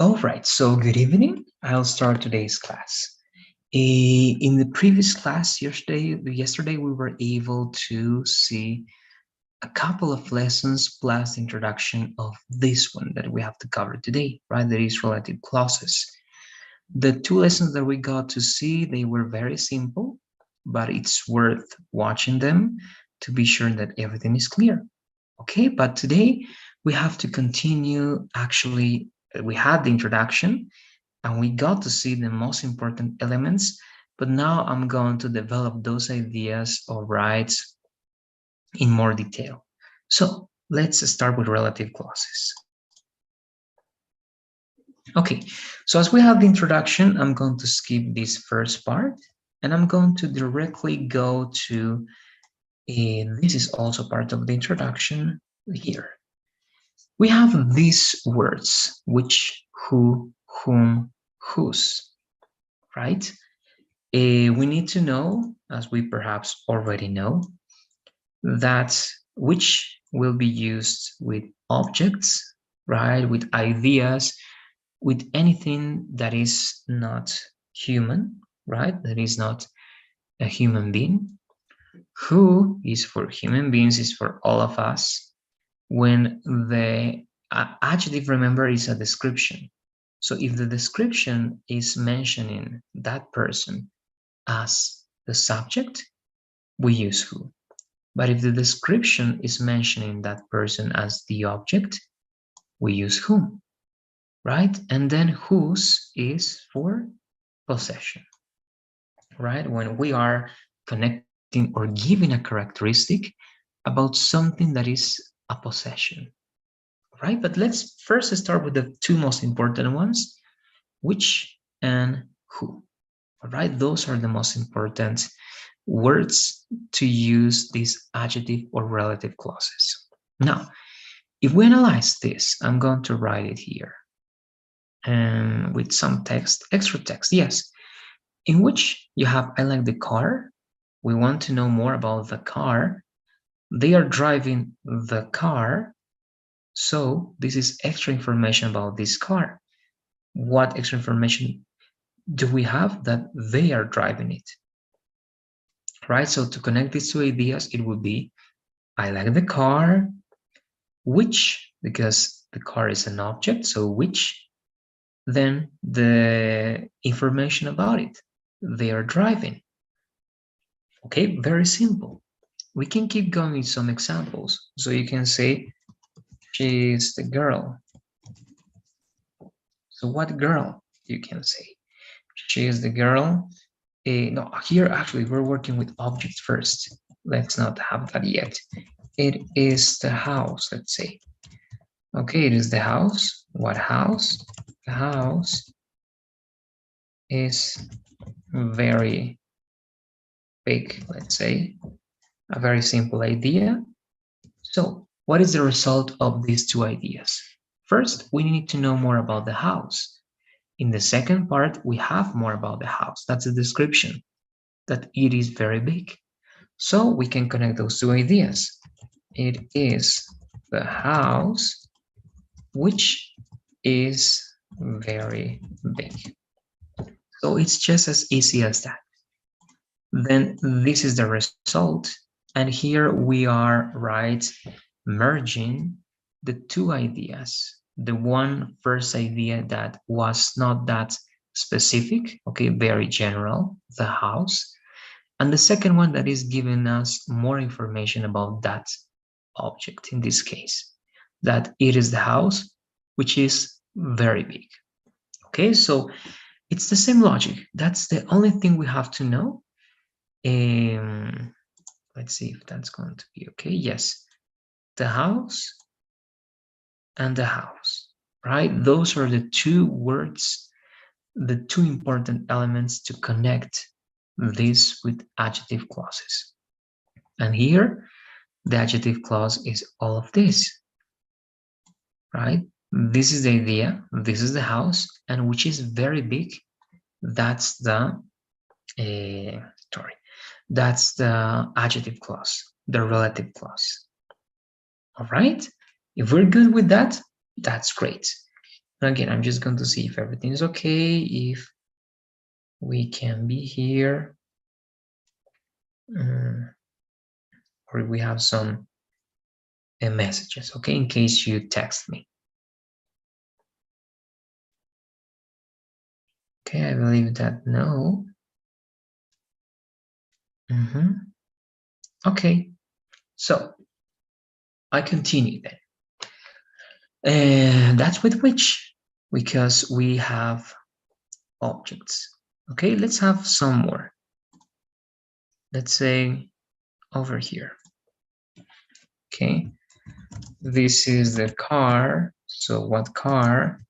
All right, so good evening. I'll start today's class. In the previous class yesterday we were able to see a couple of lessons plus the introduction of this one that we have to cover today, right? That is relative clauses. The two lessons that we got to see, they were very simple, but it's worth watching them to be sure that everything is clear. Okay, but today we have to continue. Actually, we had the introduction and we got to see the most important elements, but now I'm going to develop those ideas or rights in more detail. So let's start with relative clauses. Okay, so as we have the introduction, I'm going to skip this first part and I'm going to directly go to, this is also part of the introduction here. We have these words, which, who, whom, whose, right? We need to know, as we perhaps already know, that which will be used with objects, right? With ideas, with anything that is not human, right? That is not a human being. Who is for human beings, is for all of us. When the adjective, remember, is a description. So if the description is mentioning that person as the subject, we use who. But if the description is mentioning that person as the object, we use whom, right? And then whose is for possession, right? When we are connecting or giving a characteristic about something that is a possession, right? But let's first start with the two most important ones, which and who. All right, those are the most important words to use these adjective or relative clauses. Now, if we analyze this, I'm going to write it here and with some text, extra text, yes, in which you have, I like the car. We want to know more about the car. They are driving the car. So this is extra information about this car. What extra information do we have? That they are driving it, right? So to connect these two ideas, it would be, I like the car, which, because the car is an object, so which, then the information about it, they are driving. Okay, very simple. We can keep going with some examples. So you can say, she is the girl. So what girl you can say? She is the girl. No, here actually we're working with objects first. Let's not have that yet. It is the house, let's say. Okay, it is the house. What house? The house is very big, let's say. A very simple idea. So what is the result of these two ideas? First, we need to know more about the house. In the second part, we have more about the house. That's a description, that it is very big. So we can connect those two ideas. It is the house which is very big. So it's just as easy as that. Then this is the result. And here we are, right, merging the two ideas. The one first idea that was not that specific, okay, very general, the house. And the second one that is giving us more information about that object, in this case, that it is the house, which is very big. Okay, so it's the same logic. That's the only thing we have to know. Let's see if that's going to be okay. Yes, the house and the house, right? Those are the two words, the two important elements to connect this with adjective clauses. And here, the adjective clause is all of this, right? This is the idea, this is the house, and which is very big. That's the, that's the adjective clause, the relative clause. All right, if we're good with that, that's great. Again, I'm just going to see if everything is okay, if we can be here, or if we have some messages, okay, in case you text me. Okay, I believe that no. Okay, so I continue then. And that's with which, because we have objects. Okay, let's have some more. Let's say over here. Okay, this is the car. So what car,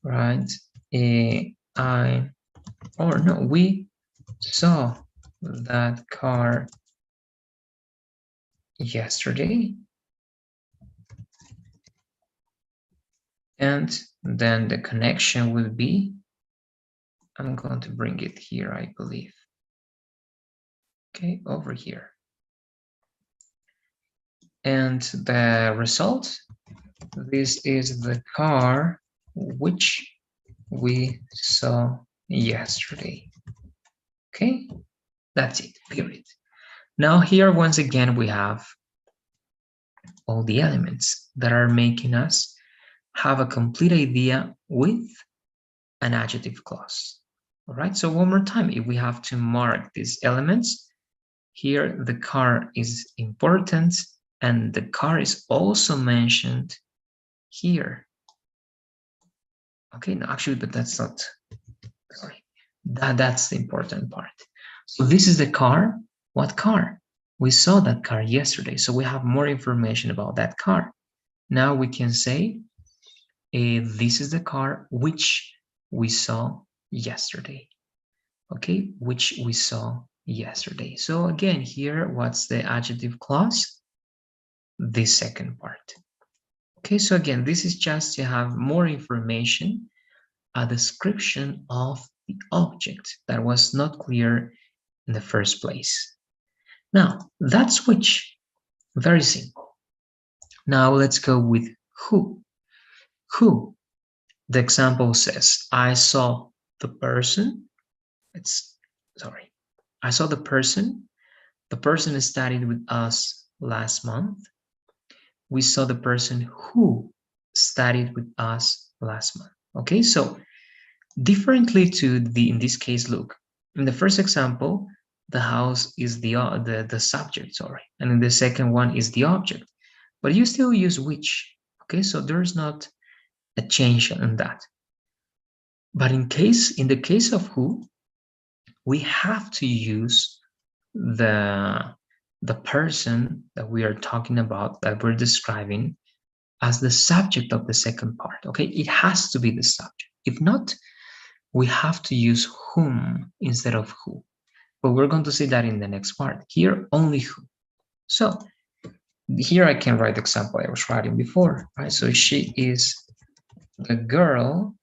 right? We saw that car yesterday. And then the connection will be, I'm going to bring it here, I believe. Okay, over here. And the result, this is the car which we saw yesterday. Okay, that's it, period. Now here, once again, we have all the elements that are making us have a complete idea with an adjective clause. All right, so one more time, if we have to mark these elements, here the car is important, and the car is also mentioned here. Okay, no, actually, but that's not, sorry, that's the important part. So this is the car. What car? We saw that car yesterday, so we have more information about that car. Now we can say, this is the car which we saw yesterday. Okay, which we saw yesterday. So again, here, what's the adjective clause? The second part. Okay, so again, this is just to have more information, a description of the object that was not clear in the first place. Now, that's which, very simple. Now let's go with who. Who? The example says, I saw the person. I saw the person. The person studied with us last month. We saw the person who studied with us last month. Okay, so differently to in this case, look, in the first example, the house is the subject, sorry, and in the second one is the object, but you still use which. Okay, so there's not a change in that. But in the case of who, we have to use the person that we are talking about, that we're describing, as the subject of the second part. Okay, it has to be the subject. If not, we have to use whom instead of who. But we're going to see that in the next part. Here, only who. So here I can write the example I was writing before, right? So she is the girl.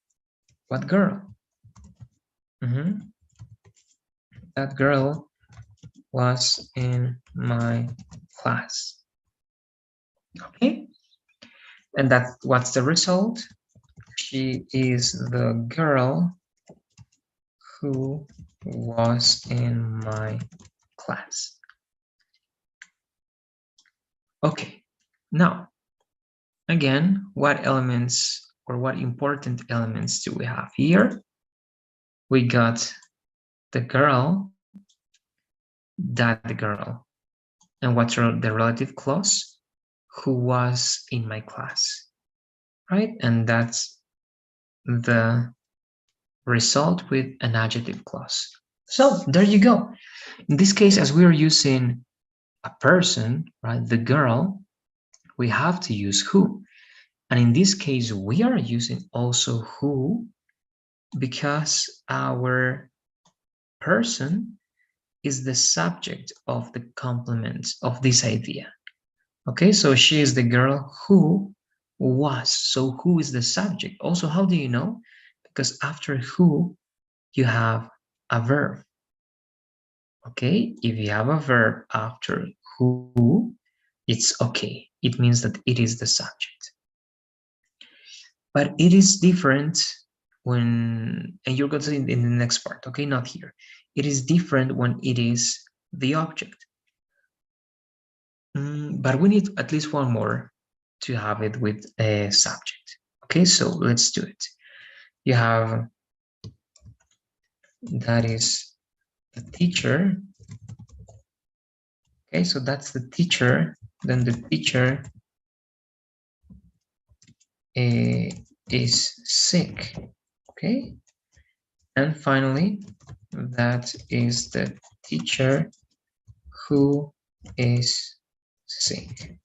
What girl? That girl was in my class. Okay, and what's the result? She is the girl who was in my class. Okay, now again, what elements or what important elements do we have here? We got the girl, that girl, and what's the relative clause? Who was in my class, right? And that's the result with an adjective clause. So there you go. In this case, as we are using a person, right, the girl, we have to use who. And in this case, we are using also who because our person is the subject of the complement of this idea. Okay, so she is the girl who was. So who is the subject? Also, how do you know? Because after who, you have a verb. Okay, if you have a verb after who, it's okay. It means that it is the subject. But it is different when, and you're going to see in the next part, okay, not here. It is different when it is the object. But we need at least one more to have it with a subject. Okay, so let's do it. You have, that is the teacher. Okay, so that's the teacher. Then the teacher is sick. Okay, and finally, that is the teacher who is sick.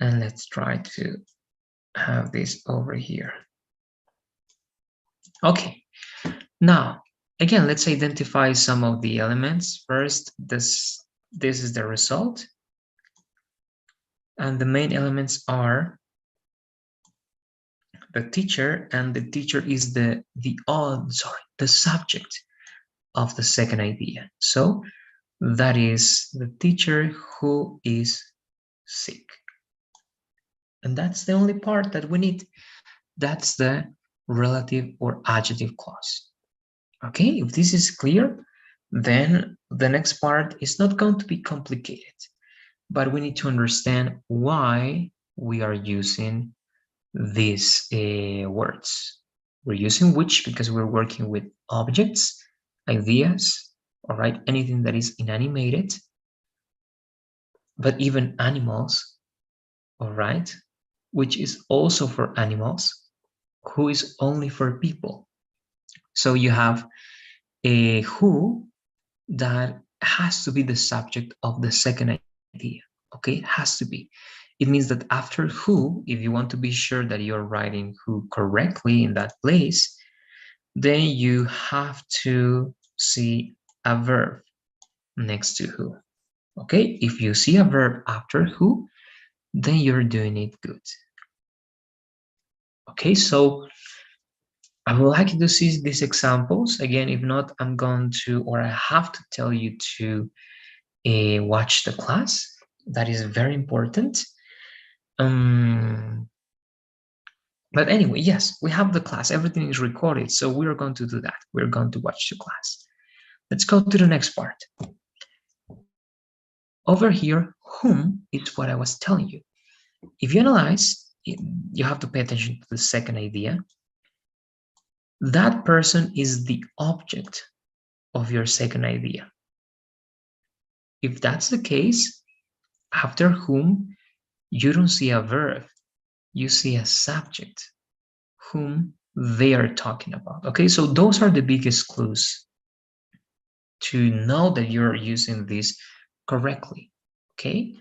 And let's try to have this over here. Okay, now again, let's identify some of the elements. First, this is the result, and the main elements are the teacher, and the teacher is the subject of the second idea. So that is the teacher who is sick. And that's the only part that we need. That's the relative or adjective clause. Okay, if this is clear, then the next part is not going to be complicated, but we need to understand why we are using these words. We're using which because we're working with objects, ideas, all right, anything that is inanimated, but even animals, all right, which is also for animals, who is only for people. So you have a who that has to be the subject of the second idea. Okay, it has to be. It means that after who, if you want to be sure that you're writing who correctly in that place, then you have to see a verb next to who. Okay, if you see a verb after who, then you're doing it good. Okay, so I would like you to see these examples. Again, if not, I'm going to, or I have to tell you to watch the class. That is very important. But anyway, yes, we have the class. Everything is recorded, so we're going to do that. We're going to watch the class. Let's go to the next part. Over here, whom is what I was telling you. If you analyze, you have to pay attention to the second idea. That person is the object of your second idea. If that's the case, after whom, you don't see a verb, you see a subject, whom they are talking about. Okay, so those are the biggest clues to know that you're using this correctly. Okay,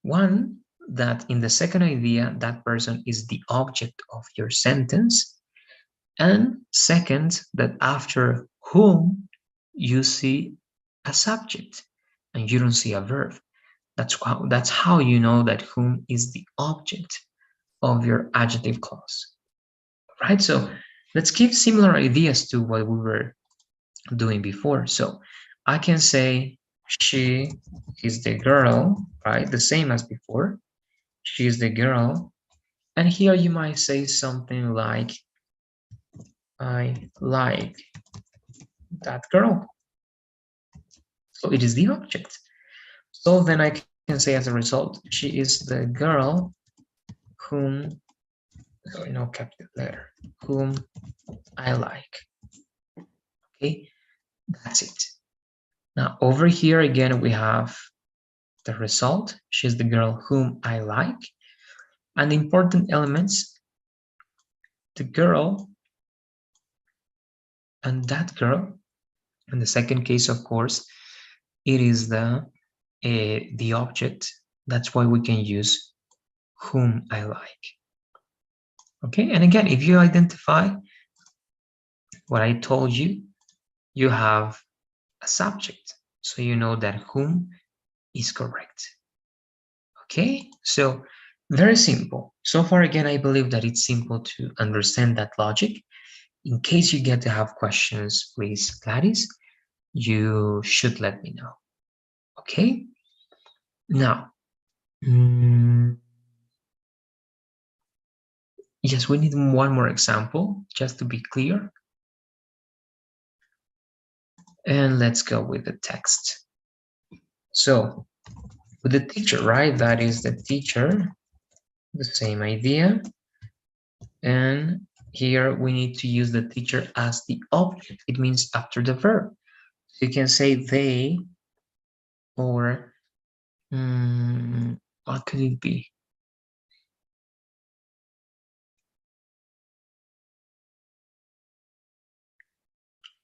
one, that in the second idea, that person is the object of your sentence. And second, that after whom, you see a subject and you don't see a verb. That's how you know that whom is the object of your adjective clause. Right? So let's give similar ideas to what we were doing before. So I can say she is the girl, right? The same as before. She is the girl. And here you might say something like, I like that girl. So it is the object. So then I can say as a result, she is the girl whom, sorry, no capital letter, whom I like. Okay, that's it. Now over here again, we have the result. She's the girl whom I like. And the important elements, the girl and that girl. In the second case, of course, it is the object. That's why we can use whom I like. Okay, and again, if you identify what I told you, you have a subject. So you know that whom is correct. Okay, so very simple. So far, again, I believe that it's simple to understand that logic. In case you get to have questions, please, Gladys, you should let me know. Okay, now, Yes, we need one more example just to be clear. And let's go with the text. So with the teacher, right? That is the teacher, the same idea. And here we need to use the teacher as the object. It means after the verb. So you can say they, or what could it be?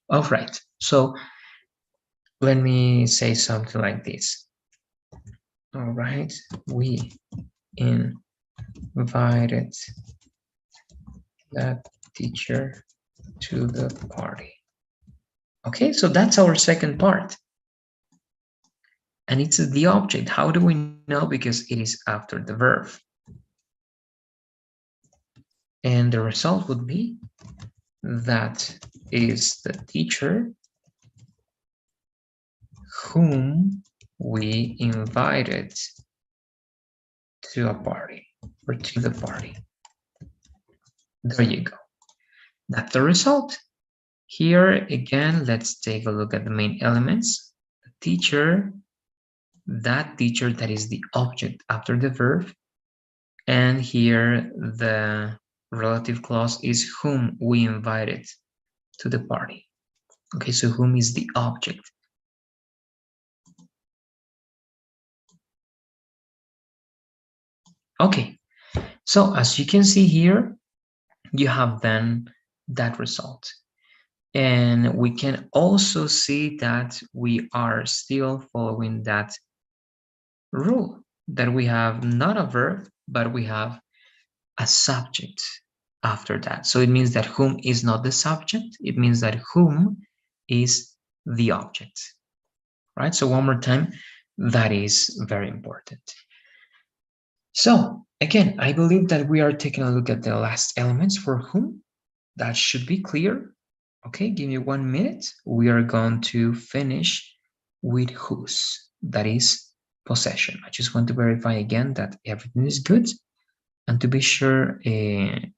All right. So let me say something like this. All right. We invited that teacher to the party. Okay, so that's our second part. And it's the object. How do we know? Because it is after the verb. And the result would be that is the teacher whom we invited to a party or to the party. There you go. That's the result. Here again, let's take a look at the main elements. The teacher, that teacher, that is the object after the verb. And here the relative clause is whom we invited to the party. Okay, so whom is the object? Okay, so as you can see here, you have then that result. And we can also see that we are still following that rule, that we have not a verb, but we have a subject after that. So it means that whom is not the subject. It means that whom is the object, right? So one more time, that is very important. So again, I believe that we are taking a look at the last elements for whom. That should be clear. Okay, give me 1 minute. We are going to finish with whose. That is possession. I just want to verify again that everything is good and to be sure, again,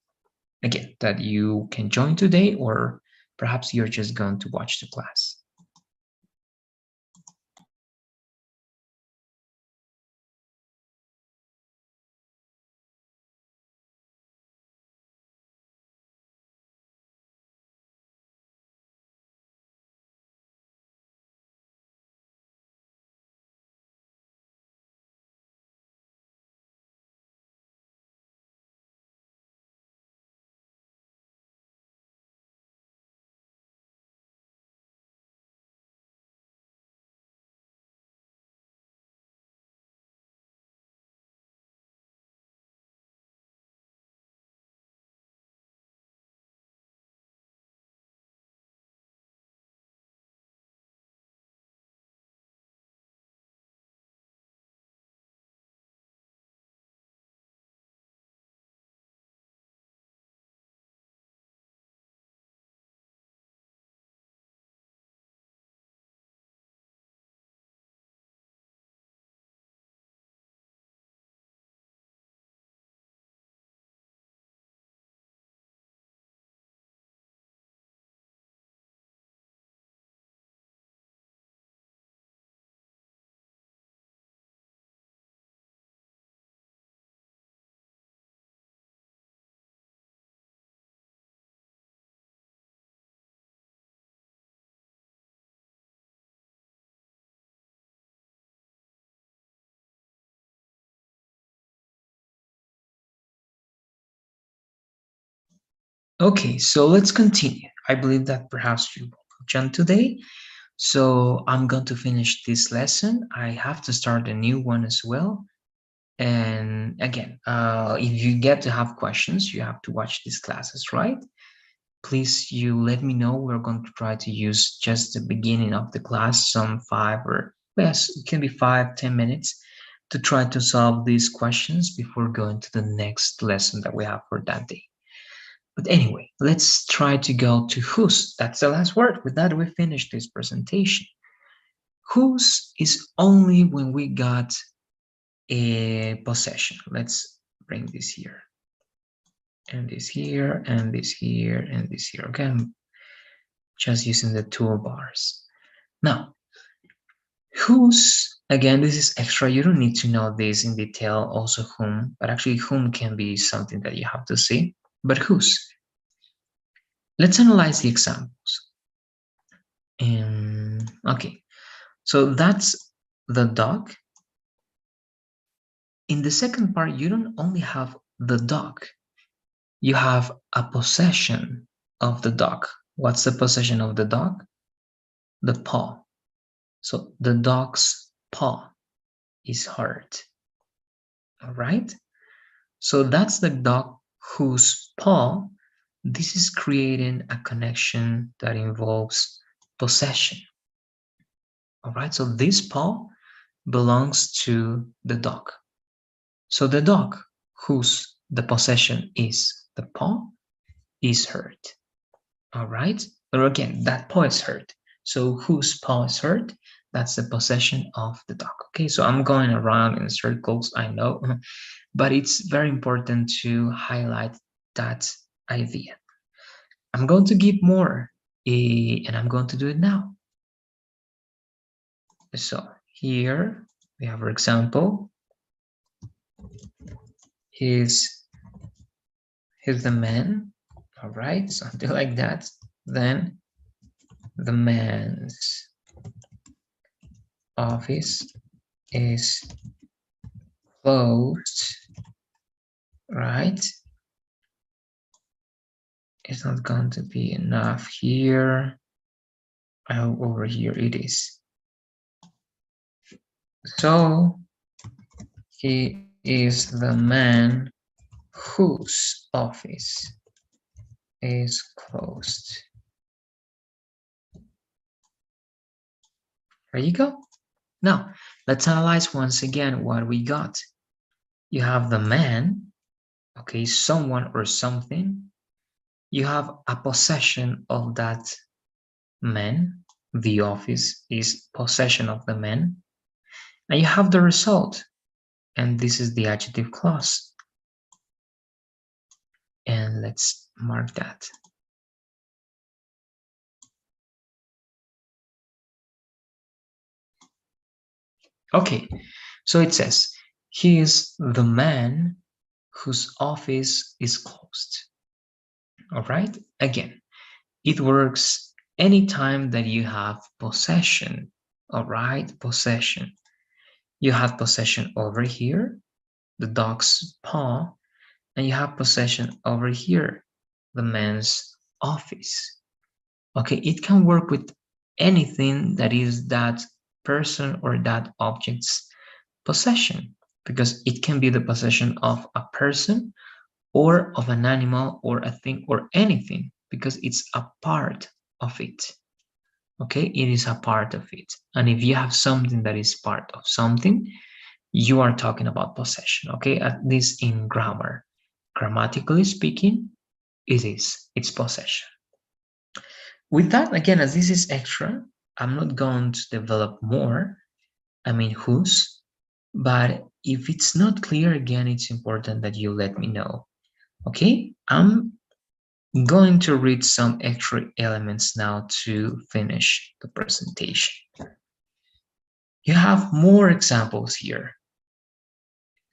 that you can join today, or perhaps you're just going to watch the class. Okay, so let's continue. I believe that perhaps you will jump today. So I'm going to finish this lesson. I have to start a new one as well. And again, if you get to have questions, you have to watch these classes, right? Please, you let me know. We're going to try to use just the beginning of the class, some 5 or yes, it can be 5-10 minutes to try to solve these questions before going to the next lesson that we have for that day. But anyway, let's try to go to whose. That's the last word. With that, we finish this presentation. Whose is only when we got a possession. Let's bring this here. and this here, and this here, and this here. Okay, I'm just using the toolbars. Now, whose, again, this is extra. You don't need to know this in detail, also whom, but actually whom can be something that you have to see. But whose? Let's analyze the examples. Okay, so that's the dog. In the second part, you don't only have the dog, you have a possession of the dog. What's the possession of the dog? The paw. So the dog's paw is hurt. All right? So that's the dog whose paw. This is creating a connection that involves possession. All right? So this paw belongs to the dog. So the dog whose the possession is the paw is hurt. All right? But again, that paw is hurt. So whose paw is hurt? That's the possession of the dog. Okay, so I'm going around in circles, I know, but it's very important to highlight that idea. I'm going to give more, and I'm going to do it now. So here we have our example. He's the man, all right, something like that. Then the man's office is closed, right? It's not going to be enough here. Oh, over here it is. So he is the man whose office is closed. There you go. Now, let's analyze once again what we got. You have the man, okay, someone or something. You have a possession of that man. The office is possession of the man. And you have the result. And this is the adjective clause. And let's mark that. Okay, so it says, he is the man whose office is closed. All right, again, it works anytime that you have possession. All right, possession. You have possession over here, the dog's paw, and you have possession over here, the man's office. Okay, it can work with anything that is that person or that object's possession, because it can be the possession of a person or of an animal or a thing or anything, because it's a part of it. Okay, it is a part of it. And if you have something that is part of something, you are talking about possession. Okay, at least in grammar. Grammatically speaking, it's possession. With that, again, as this is extra, I'm not going to develop more, I mean whose, but if it's not clear, again, it's important that you let me know. Okay, I'm going to read some extra elements now to finish the presentation. You have more examples here.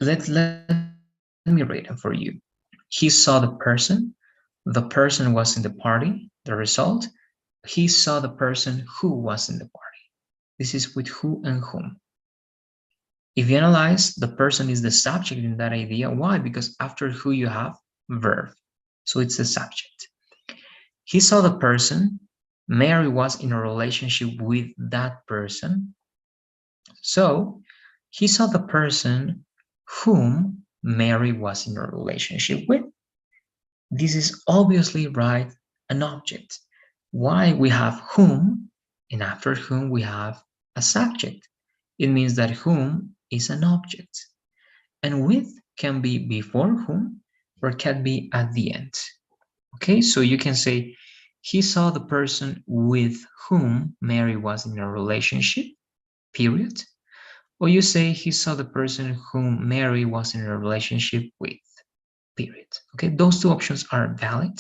Let me read them for you. He saw the person was in the party. The result, he saw the person who was in the party. This is with who and whom. If you analyze, the person is the subject in that idea. Why? Because after who you have verb. So it's the subject. He saw the person. Mary was in a relationship with that person. So he saw the person whom Mary was in a relationship with. This is obviously, right, an object. Why? We have whom, and after whom we have a subject. It means that whom is an object. And with can be before whom or can be at the end. Okay, so you can say, he saw the person with whom Mary was in a relationship, period. Or you say, he saw the person whom Mary was in a relationship with. period. Okay, those two options are valid,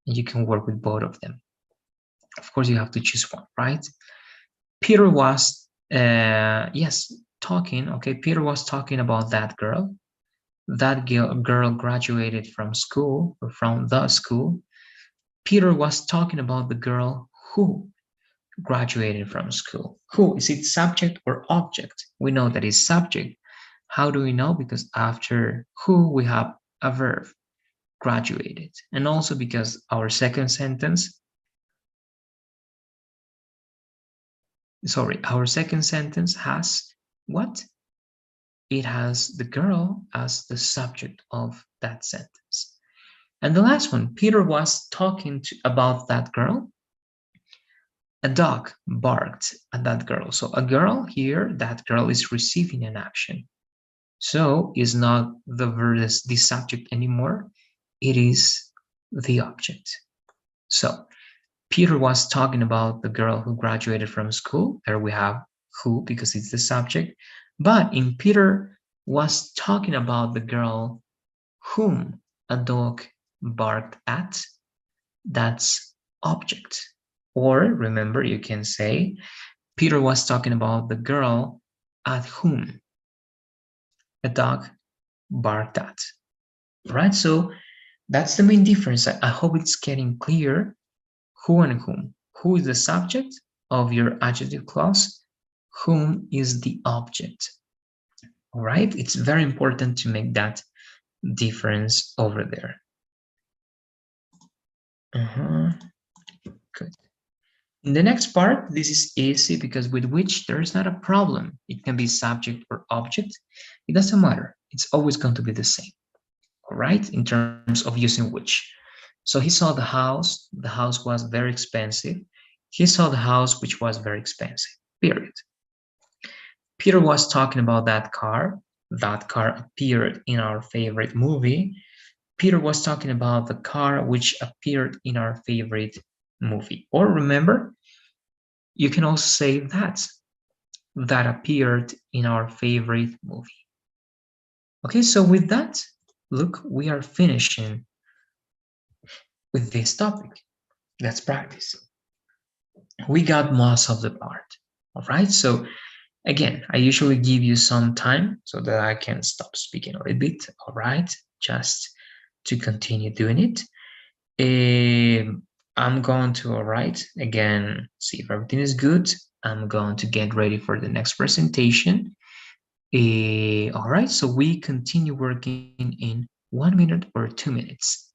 and you can work with both of them. Of course, you have to choose one, right? Peter was, yes, talking. Okay, Peter was talking about that girl. That girl graduated from school, or from the school. Peter was talking about the girl who graduated from school. Who, is it subject or object? We know that it's subject. How do we know? Because after who we have a verb, graduated. And also because our second sentence, our second sentence has what? It has the girl as the subject of that sentence. And the last one, Peter was talking about that girl. A dog barked at that girl. So a girl here, that girl is receiving an action. So is not the verb as the subject anymore. It is the object. So Peter was talking about the girl who graduated from school. There we have who because it's the subject. But in Peter was talking about the girl whom a dog barked at, that's object. Or remember, you can say Peter was talking about the girl at whom a dog barked at. Right? So that's the main difference. I hope it's getting clear. Who and whom. Who is the subject of your adjective clause? Whom is the object? All right? It's very important to make that difference over there. Good. In the next part, this is easy because with which there is not a problem. It can be subject or object. It doesn't matter. It's always going to be the same. All right? In terms of using which. So he saw the house. The house was very expensive. He saw the house which was very expensive, period. Peter was talking about that car. That car appeared in our favorite movie. Peter was talking about the car which appeared in our favorite movie. Or remember, you can also say that appeared in our favorite movie. Okay, so with that, look, we are finishing with this topic. Let's practice. We got most of the part. All right, so again, I usually give you some time so that I can stop speaking a little bit, all right, just to continue doing it. I'm going to, all right, again, see if everything is good. I'm going to get ready for the next presentation. All right, so we continue working in 1 minute or 2 minutes.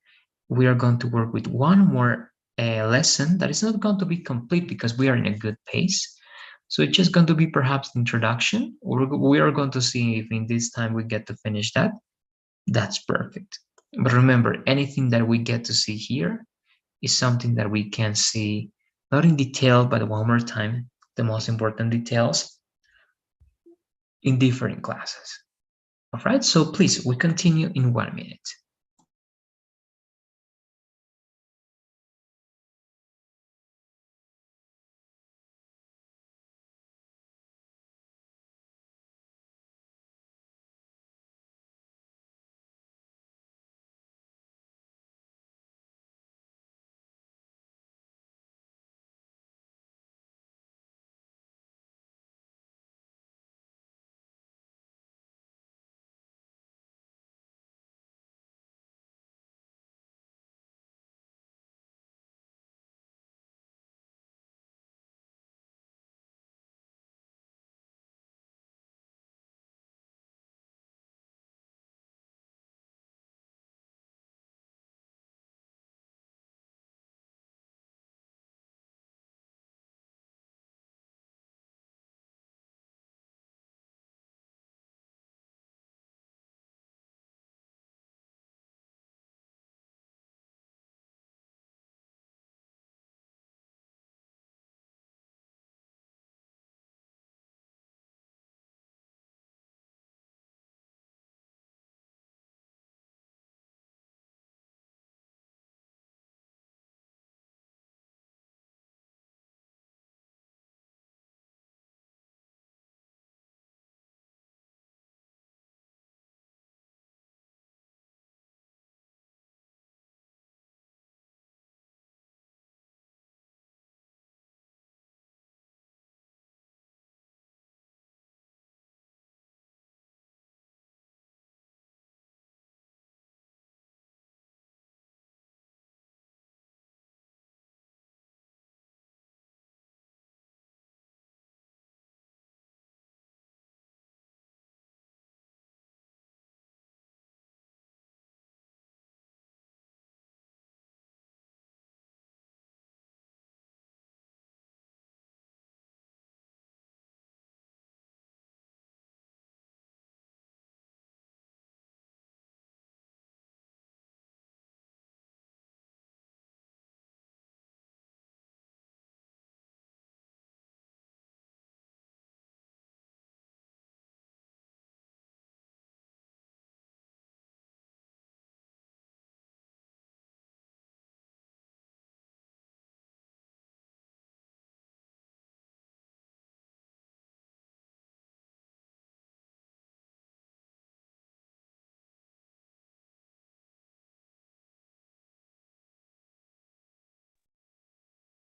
We are going to work with one more lesson that is not going to be complete because we are in a good pace. So it's just going to be perhaps the introduction, or we are going to see if in this time we get to finish that. That's perfect. But remember, anything that we get to see here is something that we can see, not in detail, but one more time, the most important details in different classes. All right, so please, we continue in 1 minute.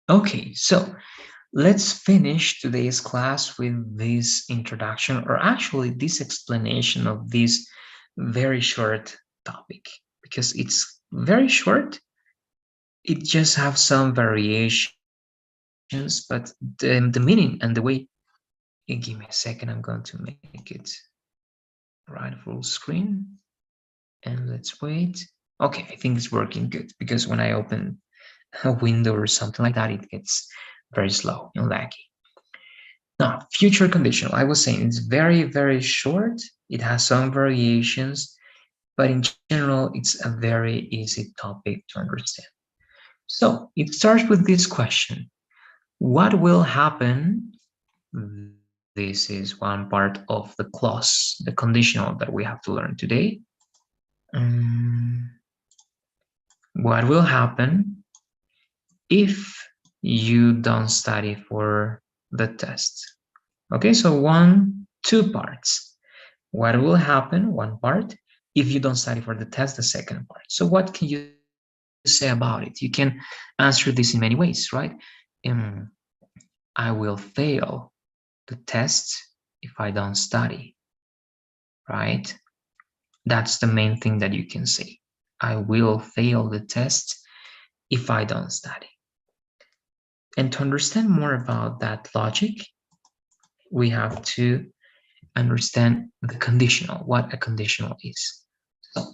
Okay, so let's finish today's class with this introduction, or actually this explanation of this very short topic, because it's very short. It just have some variations, but the meaning and the way. Give me a second, I'm going to make it right full screen, and let's wait. Okay, I think it's working good, because when I open a window or something like that, it gets very slow and laggy. Now, future conditional, I was saying it's very, very short. It has some variations, but in general, it's a very easy topic to understand. So it starts with this question: what will happen? This is one part of the clause, the conditional that we have to learn today. Um, what will happen if you don't study for the test? Okay, so two parts. What will happen, one part, if you don't study for the test, the second part. So what can you say about it? You can answer this in many ways, right? Um, I will fail the test if I don't study, right? That's the main thing that you can say. I will fail the test if I don't study. And to understand more about that logic, we have to understand the conditional, what a conditional is. So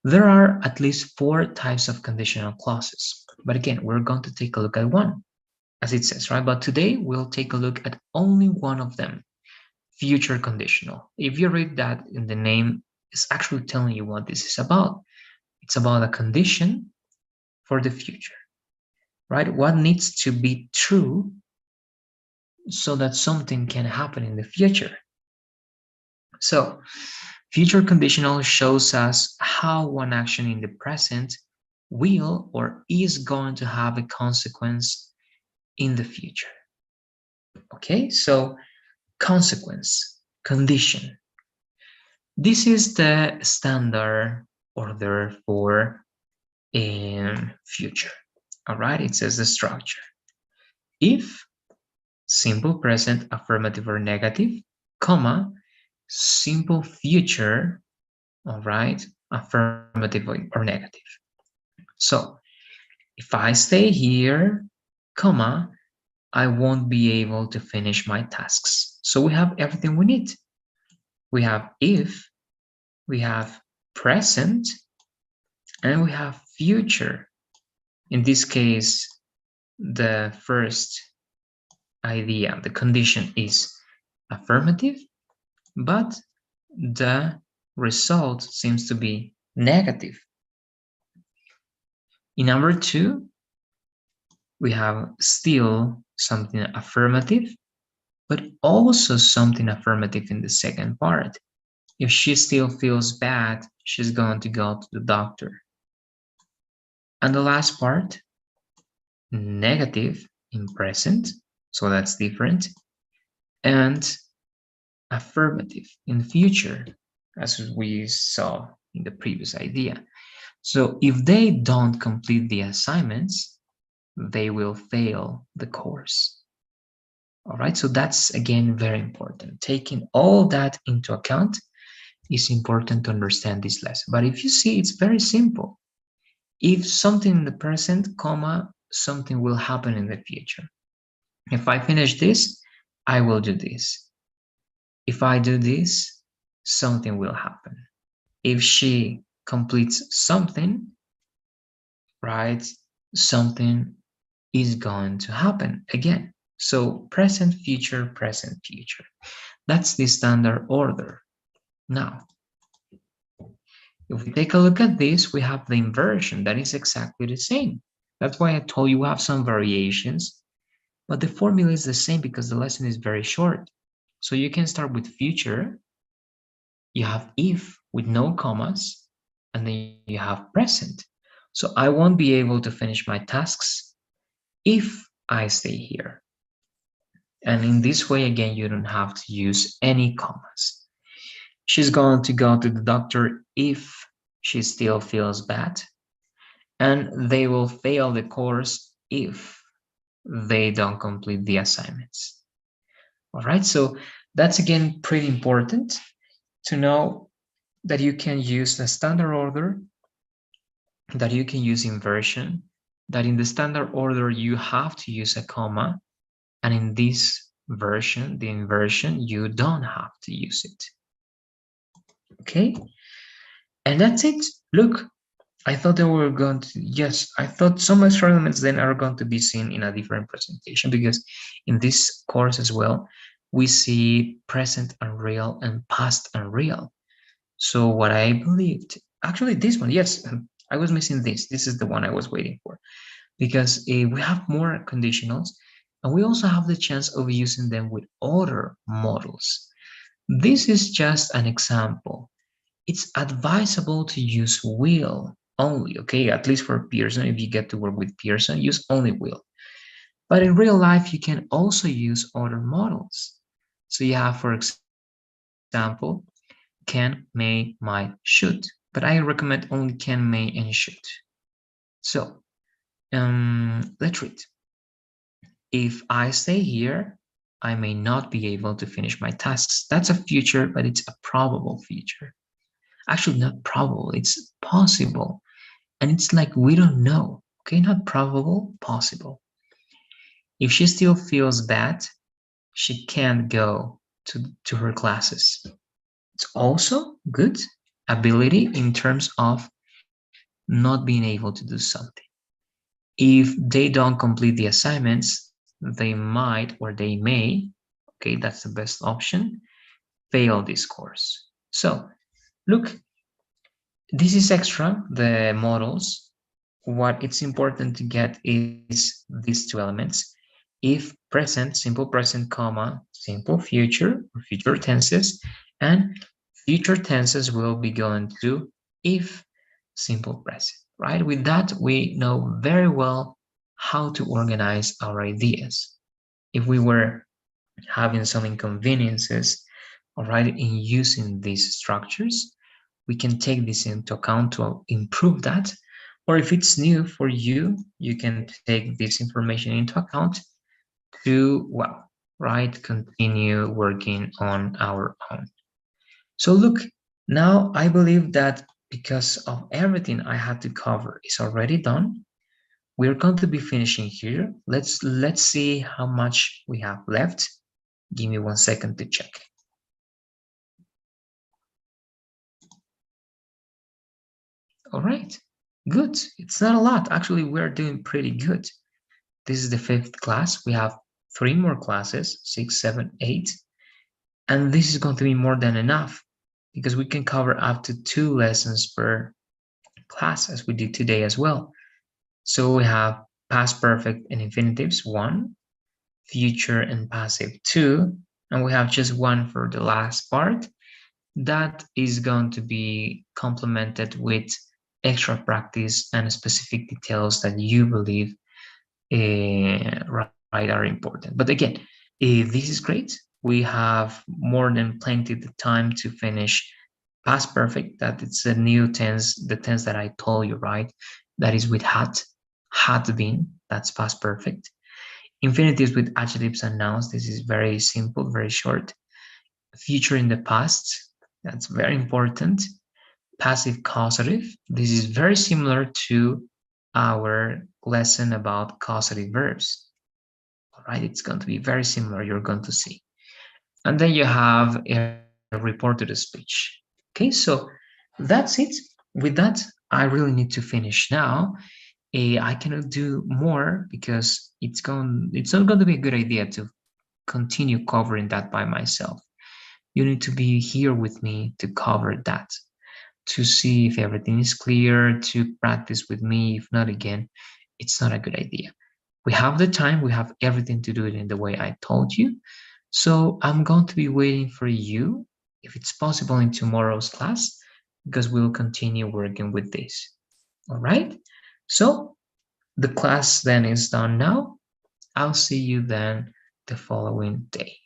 there are at least 4 types of conditional clauses. But again, we're going to take a look at one, as it says, right? But today we'll take a look at only one of them, future conditional. If you read that in the name, it's actually telling you what this is about. It's about a condition for the future, right? What needs to be true so that something can happen in the future. So, future conditional shows us how one action in the present will or is going to have a consequence in the future. Okay, so consequence, condition. This is the standard order for future. All right, it says the structure. If simple present, affirmative or negative, comma, simple future, all right, affirmative or negative. So if I stay here, comma, I won't be able to finish my tasks. So we have everything we need. We have if, we have present, and we have future. In this case, the first idea, the condition is affirmative, but the result seems to be negative. In number 2, we have still something affirmative, but also something affirmative in the second part. If she still feels bad, she's going to go to the doctor. And the last part, negative in present, so that's different, and affirmative in future, as we saw in the previous idea. So if they don't complete the assignments, they will fail the course. All right, so that's again very important. Taking all that into account is important to understand this lesson. But if you see, it's very simple. If something in the present, comma, something will happen in the future. If I finish this, I will do this. If I do this, something will happen. If she completes something, right, something is going to happen again. So present, future, present, future. That's the standard order. Now, if we take a look at this, we have the inversion that is exactly the same. That's why I told you we have some variations, but the formula is the same because the lesson is very short. So you can start with future, you have if with no commas, and then you have present. So I won't be able to finish my tasks if I stay here. And in this way, again, you don't have to use any commas. She's going to go to the doctor if she still feels bad, and they will fail the course if they don't complete the assignments. All right, so that's again pretty important to know that you can use the standard order, that you can use inversion, that in the standard order you have to use a comma, and in this version, the inversion, you don't have to use it. Okay, and that's it. Look, I thought they were going to, yes, I thought some extra elements then are going to be seen in a different presentation, because in this course as well, we see present unreal and past unreal. So what I believed, actually this one, yes, I was missing this. This is the one I was waiting for, because we have more conditionals, and we also have the chance of using them with other models. This is just an example. It's advisable to use will only, okay? At least for Pearson, if you get to work with Pearson, use only will. But in real life, you can also use other models. So you have, for example, can, may, might, should. But I recommend only can, may, and should. So let's read. If I stay here, I may not be able to finish my tasks. That's a future, but it's a probable future. Actually, not probable, it's possible. And it's like we don't know. Okay, not probable, possible. If she still feels bad, she can't go to her classes. It's also good ability in terms of not being able to do something. If they don't complete the assignments, they might or they may, okay, that's the best option, fail this course. So look, this is extra, the models. What it's important to get is these two elements. If present, simple present, comma, simple future or future tenses, and future tenses will be going to if simple present, right? With that, we know very well how to organize our ideas. If we were having some inconveniences, all right, in using these structures, we can take this into account to improve that. Or if it's new for you, you can take this information into account to, well, right, continue working on our own. So look, now I believe that because of everything I had to cover is already done, we're going to be finishing here. Let's see how much we have left. Give me 1 second to check. All right, good. It's not a lot. Actually, we're doing pretty good. This is the 5th class. We have 3 more classes, 6, 7, 8. And this is going to be more than enough because we can cover up to 2 lessons per class as we did today as well. So we have past perfect and infinitives 1, future and passive 2, and we have just 1 for the last part. That is going to be complemented with extra practice and specific details that you believe right are important. But again, this is great. We have more than plenty of time to finish past perfect. That it's a new tense, the tense that I told you, right? That is with had been. That's past perfect. Infinitives with adjectives and nouns. This is very simple, very short. Future in the past. That's very important. Passive causative. This is very similar to our lesson about causative verbs. All right, it's going to be very similar, you're going to see. And then you have a report to the speech. Okay, so that's it. With that, I really need to finish now. I cannot do more because it's not going to be a good idea to continue covering that by myself. You need to be here with me to cover that, to see if everything is clear, to practice with me. If not, again, it's not a good idea. We have the time, we have everything to do it in the way I told you. So I'm going to be waiting for you, if it's possible, in tomorrow's class, because we'll continue working with this. All right? So the class then is done now. I'll see you then the following day.